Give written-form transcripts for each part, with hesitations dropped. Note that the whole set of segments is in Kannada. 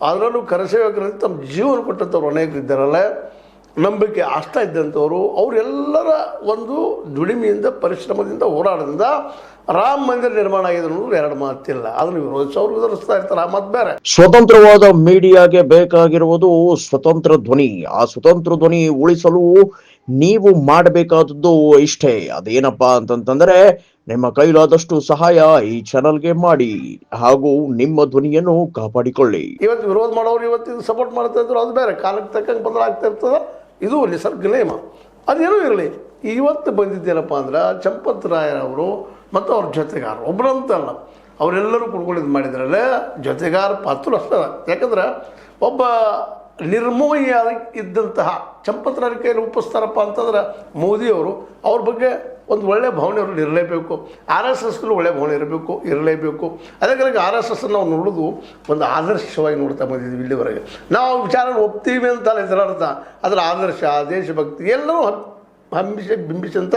ಅದರಲ್ಲೂ ಕರಸೇವಕರಲ್ಲಿ ತಮ್ಮ ಜೀವನ ಕೊಟ್ಟಂಥವ್ರು ಅನೇಕರು ಇದ್ದಾರಲ್ಲ, ನಂಬಿಕೆ ಆಸ್ತಾ ಇದ್ದಂಥವ್ರು, ಅವರೆಲ್ಲರ ಒಂದು ದುಡಿಮೆಯಿಂದ ಪರಿಶ್ರಮದಿಂದ ಹೋರಾಟದಿಂದ ರಾಮ ಮಂದಿರ ನಿರ್ಮಾಣ ಆಗಿದೆ ಅನ್ನೋದು ಎರಡು ಮಾತಿಲ್ಲ. ಅದನ್ನು ವಿರೋಧಿಸೋರು ವಿರೋಧಿಸ್ತಾ ಇರ್ತಾರೆ, ಆ ಮಾತು ಬೇರೆ. ಸ್ವತಂತ್ರವಾದ ಮೀಡಿಯಾಗೆ ಬೇಕಾಗಿರುವುದು ಸ್ವತಂತ್ರ ಧ್ವನಿ. ಆ ಸ್ವತಂತ್ರ ಧ್ವನಿ ಉಳಿಸಲು ನೀವು ಮಾಡಬೇಕಾದದ್ದು ಇಷ್ಟೇ. ಅದೇನಪ್ಪಾ ಅಂತಂತಂದ್ರೆ ನಿಮ್ಮ ಕೈಲಾದಷ್ಟು ಸಹಾಯ ಈ ಚಾನಲ್ಗೆ ಮಾಡಿ ಹಾಗೂ ನಿಮ್ಮ ಧ್ವನಿಯನ್ನು ಕಾಪಾಡಿಕೊಳ್ಳಿ. ಇವತ್ತು ವಿರೋಧ ಮಾಡೋರು ಇವತ್ತಿನ ಸಪೋರ್ಟ್ ಮಾಡ್ತಾ ಇದ್ರು, ಅದು ಬೇರೆ. ಕಾಲಕ್ಕೆ ತಕ್ಕಂಗೆ ಬದಲಾಗ್ತಾ ಇರ್ತದೆ, ಇದು ನಿಸರ್ಗ ನಿಯಮ. ಅದೇನೂ ಇರಲಿ. ಇವತ್ತು ಬಂದಿದ್ದೇನಪ್ಪ ಅಂದ್ರೆ ಚಂಪತ್ ರಾಯರವರು ಮತ್ತು ಅವ್ರ ಜೊತೆಗಾರ ಒಬ್ಬರಂತಲ್ಲ, ಅವರೆಲ್ಲರೂ ಕುಡ್ಕೊಂಡಿದ್ದು ಮಾಡಿದ್ರಲ್ಲೇ ಜೊತೆಗಾರ ಪಾತ್ರ ಅಷ್ಟೇ. ಯಾಕಂದ್ರೆ ಒಬ್ಬ ನಿರ್ಮೋಹಿಯ ಇದ್ದಂತಹ ಚಂಪತ್ರಾಯರ ಕೈಯಲ್ಲಿ ಒಪ್ಪಿಸ್ತಾರಪ್ಪ ಅಂತಂದ್ರೆ ಮೋದಿಯವರು ಅವ್ರ ಬಗ್ಗೆ ಒಂದು ಒಳ್ಳೆಯ ಭಾವನೆ ಅವ್ರಲ್ಲಿ ಇರಲೇಬೇಕು. ಆರ್ ಎಸ್ ಎಸ್ಗಳು ಒಳ್ಳೆಯ ಭಾವನೆ ಇರಲೇಬೇಕು. ಅದಕ್ಕಾಗಿ ಆರ್ ಎಸ್ ಎಸ್ ನಾವು ನೋಡೋದು ಒಂದು ಆದರ್ಶವಾಗಿ ನೋಡ್ತಾ ಬಂದಿದ್ದೀವಿ ಇಲ್ಲಿವರೆಗೆ. ನಾವು ವಿಚಾರ ಒಪ್ತೀವಿ ಅಂತ ಇದರ ಅರ್ಥ. ಅದರ ಆದರ್ಶ, ದೇಶಭಕ್ತಿ ಎಲ್ಲರೂ ಬಿಂಬಿಸಂತ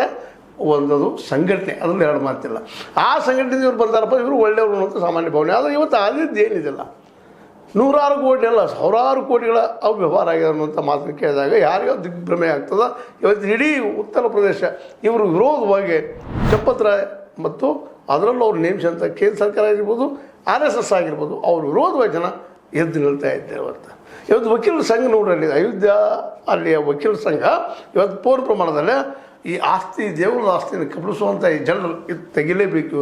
ಒಂದದು ಸಂಘಟನೆ, ಅದರಲ್ಲಿ ಎರಡು ಮಾತಿಲ್ಲ. ಆ ಸಂಘಟನೆ ಇವ್ರು ಬಂದಾರಪ್ಪ, ಇವರು ಒಳ್ಳೆಯವರು ಅನ್ನೋದು ಸಾಮಾನ್ಯ ಭಾವನೆ. ಆದರೆ ಇವತ್ತು ಆದಿದ್ದು ಏನಿದೆಲ್ಲ, ನೂರಾರು ಕೋಟಿ ಅಲ್ಲ ಸಾವಿರಾರು ಕೋಟಿಗಳ ಅವ್ಯವಹಾರ ಆಗಿದೆ ಅನ್ನುವಂಥ ಮಾತನ್ನು ಕೇಳಿದಾಗ ಯಾರಿಗೋ ದಿಗ್ಭ್ರಮೆ ಆಗ್ತದೆ. ಇವತ್ತು ಇಡೀ ಉತ್ತರ ಪ್ರದೇಶ ಇವರು ವಿರೋಧವಾಗಿ ಚಂಪತ್ರಾಯ ಮತ್ತು ಅದರಲ್ಲೂ ಅವ್ರು ನೇಮಿಸಿದಂಥ ಕೇಂದ್ರ ಸರ್ಕಾರ ಆಗಿರ್ಬೋದು, ಆರ್ ಎಸ್ ಎಸ್ ಆಗಿರ್ಬೋದು, ಅವ್ರ ವಿರೋಧವಾಗಿ ಜನ ಎದ್ದು ನಿಲ್ತಾ ಇದ್ದಾರೆ. ಇವತ್ತು ವಕೀಲರ ಸಂಘ ನೋಡ್ರಲ್ಲಿ ಅಯೋಧ್ಯ ಅಲ್ಲಿಯ ವಕೀಲರ ಸಂಘ ಇವತ್ತು ಪೂರ್ಣ ಪ್ರಮಾಣದಲ್ಲಿ ಈ ಆಸ್ತಿ, ದೇವರದ ಆಸ್ತಿಯನ್ನು ಕಬಳಿಸುವಂಥ ಈ ಜನರು ಇದು ತೆಗಿಲೇಬೇಕು.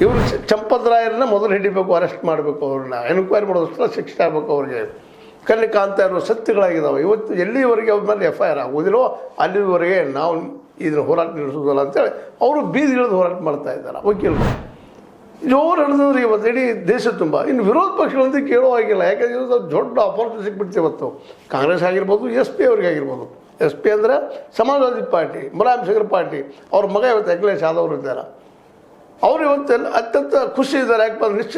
ಇವರು ಚಂಪತ್ರಾಯರನ್ನ ಮೊದಲು ಹಿಡಿಬೇಕು, ಅರೆಸ್ಟ್ ಮಾಡಬೇಕು, ಅವ್ರನ್ನ ಎನ್ಕ್ವೈರಿ ಮಾಡೋದಷ್ಟರ ಶಿಕ್ಷೆ ಆಗಬೇಕು. ಅವ್ರಿಗೆ ಕಣ್ಣು ಕಾಣ್ತಾ ಇರೋ ಸತ್ಯಗಳಾಗಿದ್ದಾವೆ. ಇವತ್ತು ಎಲ್ಲಿವರೆಗೆ ಅವ್ರ ಮೇಲೆ FIR ಆಗೋದಿಲ್ಲೋ ಅಲ್ಲಿವರೆಗೆ ನಾವು ಇದನ್ನು ಹೋರಾಟ ನಡೆಸೋದಲ್ಲ ಅಂತೇಳಿ ಅವರು ಬೀದಿಗಿಳಿದು ಹೋರಾಟ ಮಾಡ್ತಾ ಇದ್ದಾರೆ ವಕೀಲರು. ಜೋರು ನಡೆದ್ರೆ ಇವತ್ತು ಇಡೀ ದೇಶ ತುಂಬ. ಇನ್ನು ವಿರೋಧ ಪಕ್ಷಗಳಂತ ಕೇಳೋ ಆಗಿಲ್ಲ. ಯಾಕಂದರೆ ದೊಡ್ಡ ಅಪರಾಧ ಸಿಕ್ಬಿಡ್ತು ಇವತ್ತು. ಕಾಂಗ್ರೆಸ್ ಆಗಿರ್ಬೋದು, SP ಅವ್ರಿಗೆ ಆಗಿರ್ಬೋದು. SP ಅಂದರೆ ಸಮಾಜವಾದಿ ಪಾರ್ಟಿ, ಮುಲಾಯಂ ಸಿಂಗ್ ಪಾರ್ಟಿ, ಅವ್ರ ಮಗ ಇವತ್ತು ಅಖಿಲೇಶ್ ಯಾದವ್ ಇದ್ದಾರೆ. ಅವರು ಇವತ್ತು ಅತ್ಯಂತ ಖುಷಿ ಇದ್ದಾರೆ. ಯಾಕಂದ್ರೆ ನಿಶ್ಚಿತ